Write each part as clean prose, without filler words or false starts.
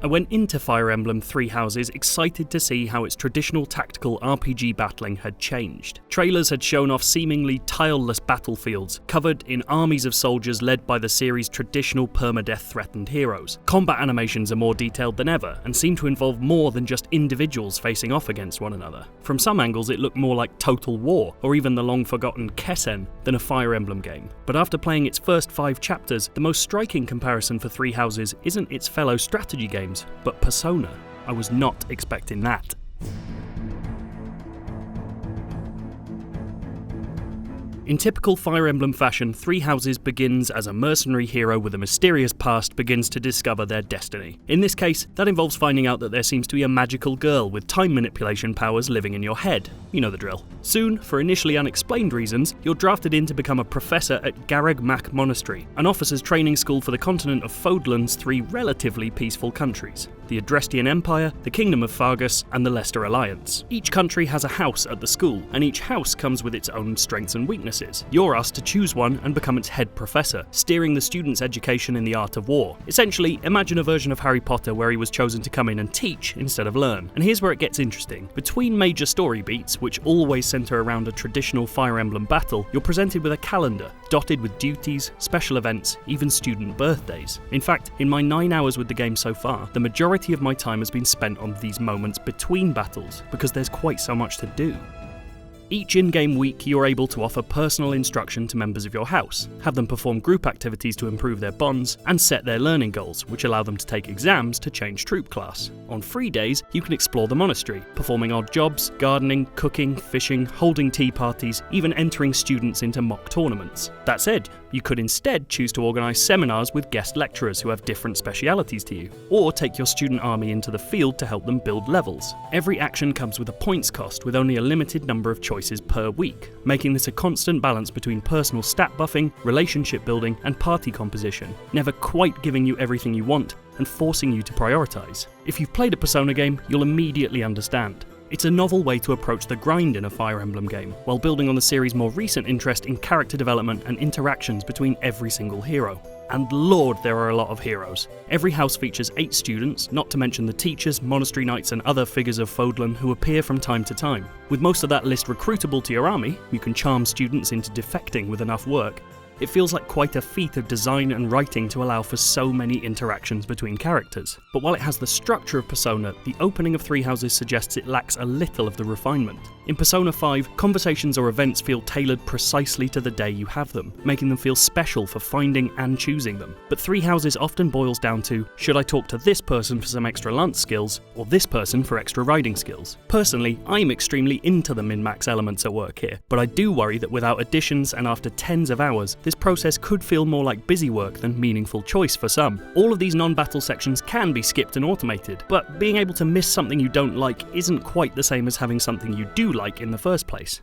I went into Fire Emblem Three Houses excited to see how its traditional tactical RPG battling had changed. Trailers had shown off seemingly tileless battlefields, covered in armies of soldiers led by the series' traditional permadeath-threatened heroes. Combat animations are more detailed than ever, and seem to involve more than just individuals facing off against one another. From some angles it looked more like Total War, or even the long-forgotten Kessen, than a Fire Emblem game. But after playing its first 5 chapters, the most striking comparison for Three Houses isn't its fellow strategy games, but Persona. I was not expecting that. In typical Fire Emblem fashion, Three Houses begins as a mercenary hero with a mysterious past begins to discover their destiny. In this case, that involves finding out that there seems to be a magical girl with time manipulation powers living in your head. You know the drill. Soon, for initially unexplained reasons, you're drafted in to become a professor at Garreg Mach Monastery, an officer's training school for the continent of Fodlan's 3 relatively peaceful countries: the Adrestian Empire, the Kingdom of Fargus, and the Leicester Alliance. Each country has a house at the school, and each house comes with its own strengths and weaknesses. You're asked to choose one and become its head professor, steering the student's education in the art of war. Essentially, imagine a version of Harry Potter where he was chosen to come in and teach instead of learn. And here's where it gets interesting. Between major story beats, which always centre around a traditional Fire Emblem battle, you're presented with a calendar, dotted with duties, special events, even student birthdays. In fact, in my 9 hours with the game so far, the majority of my time has been spent on these moments between battles, because there's quite so much to do. Each in-game week, you're able to offer personal instruction to members of your house, have them perform group activities to improve their bonds, and set their learning goals, which allow them to take exams to change troop class. On free days, you can explore the monastery, performing odd jobs, gardening, cooking, fishing, holding tea parties, even entering students into mock tournaments. That said, you could instead choose to organise seminars with guest lecturers who have different specialities to you, or take your student army into the field to help them build levels. Every action comes with a points cost, with only a limited number of choices per week, making this a constant balance between personal stat buffing, relationship building, and party composition, never quite giving you everything you want and forcing you to prioritise. If you've played a Persona game, you'll immediately understand. It's a novel way to approach the grind in a Fire Emblem game, while building on the series' more recent interest in character development and interactions between every single hero. And lord, there are a lot of heroes. Every house features 8 students, not to mention the teachers, monastery knights, and other figures of Fodlan who appear from time to time. With most of that list recruitable to your army, you can charm students into defecting with enough work. It feels like quite a feat of design and writing to allow for so many interactions between characters. But while it has the structure of Persona, the opening of Three Houses suggests it lacks a little of the refinement. In Persona 5, conversations or events feel tailored precisely to the day you have them, making them feel special for finding and choosing them. But Three Houses often boils down to, should I talk to this person for some extra lance skills, or this person for extra riding skills? Personally, I'm extremely into the min-max elements at work here, but I do worry that without additions and after tens of hours, this process could feel more like busy work than meaningful choice for some. All of these non-battle sections can be skipped and automated, but being able to miss something you don't like isn't quite the same as having something you do like in the first place.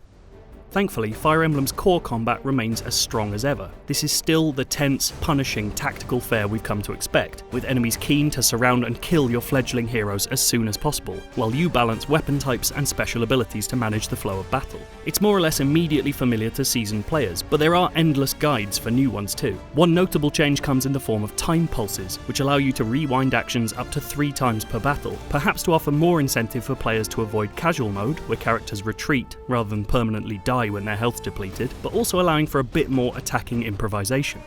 Thankfully, Fire Emblem's core combat remains as strong as ever. This is still the tense, punishing, tactical fare we've come to expect, with enemies keen to surround and kill your fledgling heroes as soon as possible, while you balance weapon types and special abilities to manage the flow of battle. It's more or less immediately familiar to seasoned players, but there are endless guides for new ones too. One notable change comes in the form of time pulses, which allow you to rewind actions up to 3 times per battle, perhaps to offer more incentive for players to avoid casual mode, where characters retreat rather than permanently die when their health's depleted, but also allowing for a bit more attacking improvisation.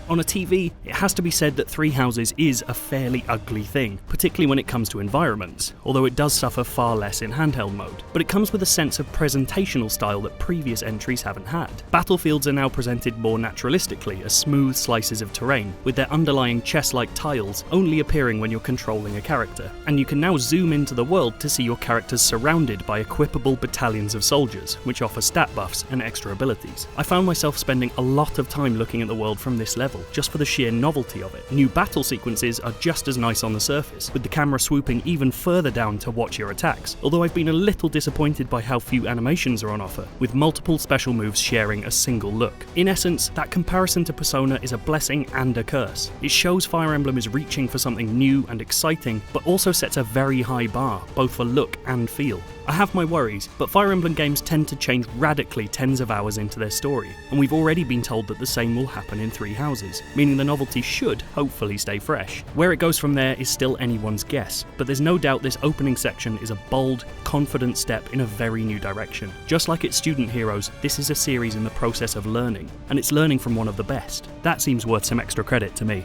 On a TV, it has to be said that Three Houses is a fairly ugly thing, particularly when it comes to environments, although it does suffer far less in handheld mode. But it comes with a sense of presentational style that previous entries haven't had. Battlefields are now presented more naturalistically as smooth slices of terrain, with their underlying chess-like tiles only appearing when you're controlling a character. And you can now zoom into the world to see your characters surrounded by equipable battalions of soldiers, which offer stat buffs and extra abilities. I found myself spending a lot of time looking at the world from this level, just for the sheer novelty of it. New battle sequences are just as nice on the surface, with the camera swooping even further down to watch your attacks, although I've been a little disappointed by how few animations are on offer, with multiple special moves sharing a single look. In essence, that comparison to Persona is a blessing and a curse. It shows Fire Emblem is reaching for something new and exciting, but also sets a very high bar, both for look and feel. I have my worries, but Fire Emblem games tend to change radically tens of hours into their story, and we've already been told that the same will happen in Three Houses, meaning the novelty should hopefully stay fresh. Where it goes from there is still anyone's guess, but there's no doubt this opening section is a bold, confident step in a very new direction. Just like its student heroes, this is a series in the process of learning, and it's learning from one of the best. That seems worth some extra credit to me.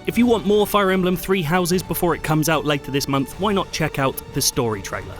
If you want more Fire Emblem Three Houses before it comes out later this month, why not check out the story trailer?